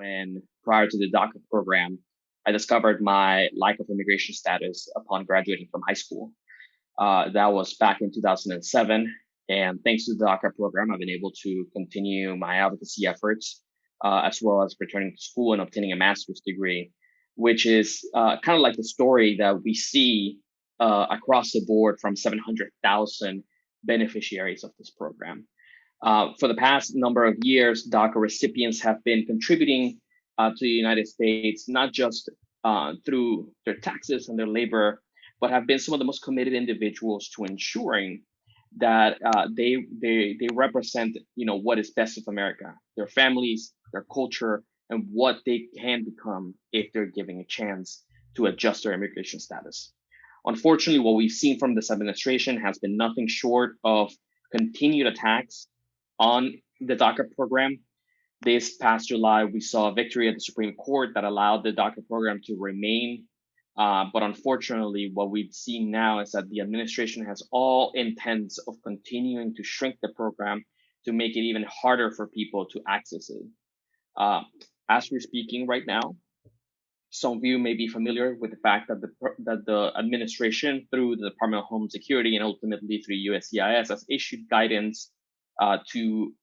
when, prior to the DACA program, I discovered my lack of immigration status upon graduating from high school. That was back in 2007. And thanks to the DACA program, I've been able to continue my advocacy efforts, as well as returning to school and obtaining a master's degree, which is kind of like the story that we see across the board from 700,000 beneficiaries of this program. For the past number of years, DACA recipients have been contributing to the United States, not just through their taxes and their labor, but have been some of the most committed individuals to ensuring that they represent what is best of America, their families, their culture, and what they can become if they're given a chance to adjust their immigration status. Unfortunately, what we've seen from this administration has been nothing short of continued attacks on the DACA program. This past July, we saw a victory at the Supreme Court that allowed the DACA program to remain. But unfortunately, what we've seen now is that the administration has all intents of continuing to shrink the program to make it even harder for people to access it. As we're speaking right now, some of you may be familiar with the fact that the administration, through the Department of Homeland Security and ultimately through USCIS, has issued guidance to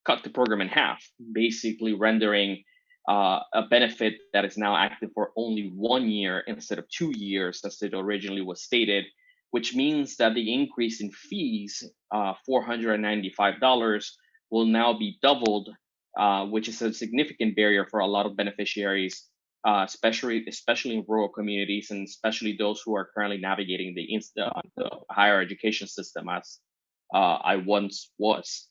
cut the program in half, basically rendering a benefit that is now active for only 1 year instead of 2 years, as it originally was stated, which means that the increase in fees, $495, will now be doubled, which is a significant barrier for a lot of beneficiaries, especially in rural communities, and especially those who are currently navigating the higher education system as I once was.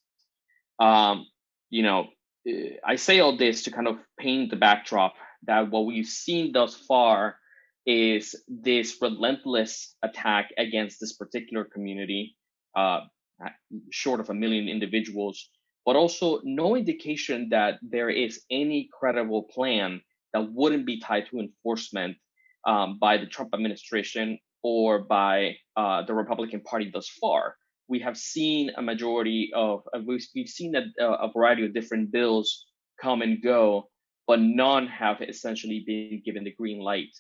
I say all this to kind of paint the backdrop that what we've seen thus far is this relentless attack against this particular community, short of 1 million individuals, but also no indication that there is any credible plan that wouldn't be tied to enforcement by the Trump administration or by the Republican Party thus far. We have seen a majority of, we've seen a variety of different bills come and go, but none have essentially been given the green light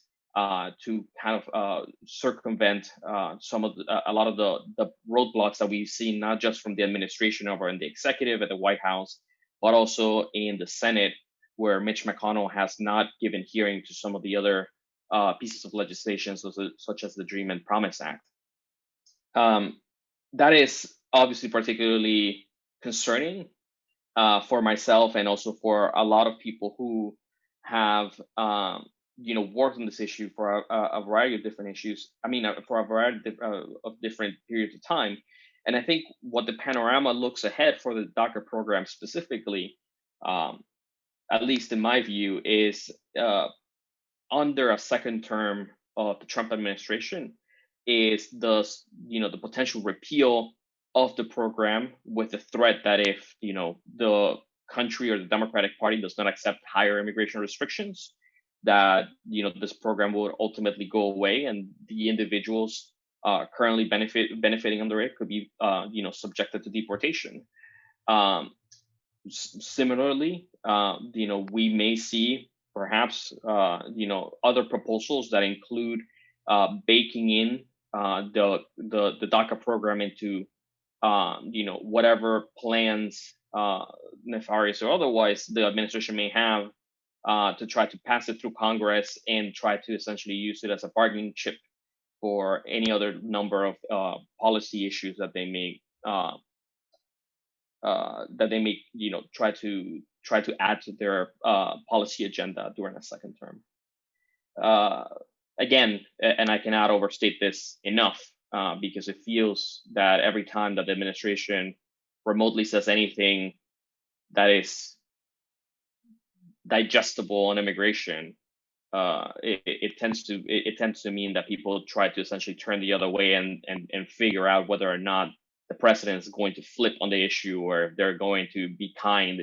to kind of circumvent a lot of the roadblocks that we've seen, not just from the administration over in the executive at the White House, but also in the Senate, where Mitch McConnell has not given hearing to some of the other pieces of legislation, such as the Dream and Promise Act. That is obviously particularly concerning for myself and also for a lot of people who have worked on this issue for a variety of different issues. For a variety of different periods of time. And I think what the panorama looks ahead for the DACA program specifically, at least in my view, is under a second term of the Trump administration, is the potential repeal of the program, with the threat that if the country or the Democratic Party does not accept higher immigration restrictions, that this program will ultimately go away, and the individuals currently benefiting under it could be subjected to deportation. Similarly, we may see perhaps other proposals that include baking in the DACA program into whatever plans, nefarious or otherwise, the administration may have to try to pass it through Congress and try to essentially use it as a bargaining chip for any other number of policy issues that they may try to add to their policy agenda during a second term. Again, and I cannot overstate this enough, because it feels that every time that the administration remotely says anything that is digestible on immigration, it tends to mean that people try to essentially turn the other way and figure out whether or not the president is going to flip on the issue, or if they're going to be kind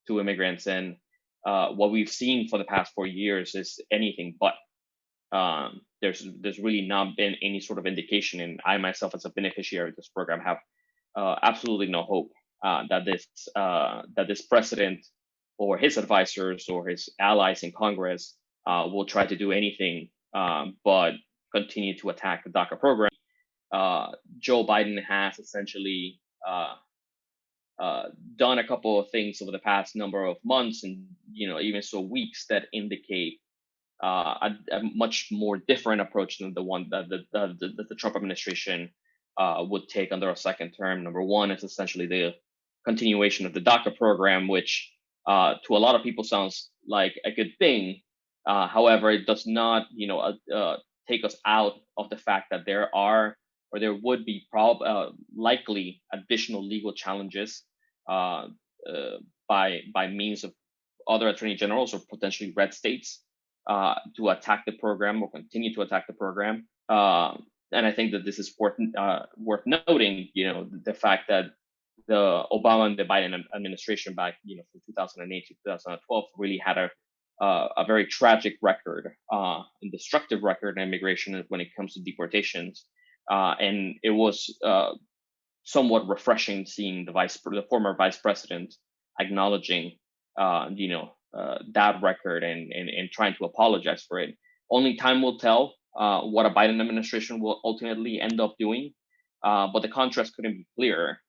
to immigrants. And what we've seen for the past 4 years is anything but. There's really not been any sort of indication, and I myself, as a beneficiary of this program, have absolutely no hope that this president or his advisors or his allies in Congress will try to do anything but continue to attack the DACA program. Joe Biden has essentially done a couple of things over the past number of months and even so weeks that indicate a much more different approach than the one that the Trump administration would take under a second term. Number one is essentially the continuation of the DACA program, which to a lot of people sounds like a good thing. However, it does not, take us out of the fact that there are or there would be likely additional legal challenges uh, by means of other attorney generals or potentially red states to attack the program or continue to attack the program. And I think that this is worth noting. The fact that the Obama and the Biden administration back, from 2008 to 2012, really had a very tragic record and destructive record in immigration when it comes to deportations. And it was somewhat refreshing seeing the former vice president acknowledging, that record and trying to apologize for it. Only time will tell what a Biden administration will ultimately end up doing, but the contrast couldn't be clearer,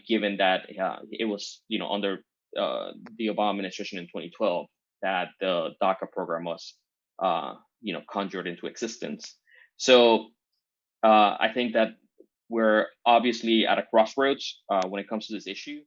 given that it was, under the Obama administration in 2012 that the DACA program was, conjured into existence. So I think that we're obviously at a crossroads when it comes to this issue.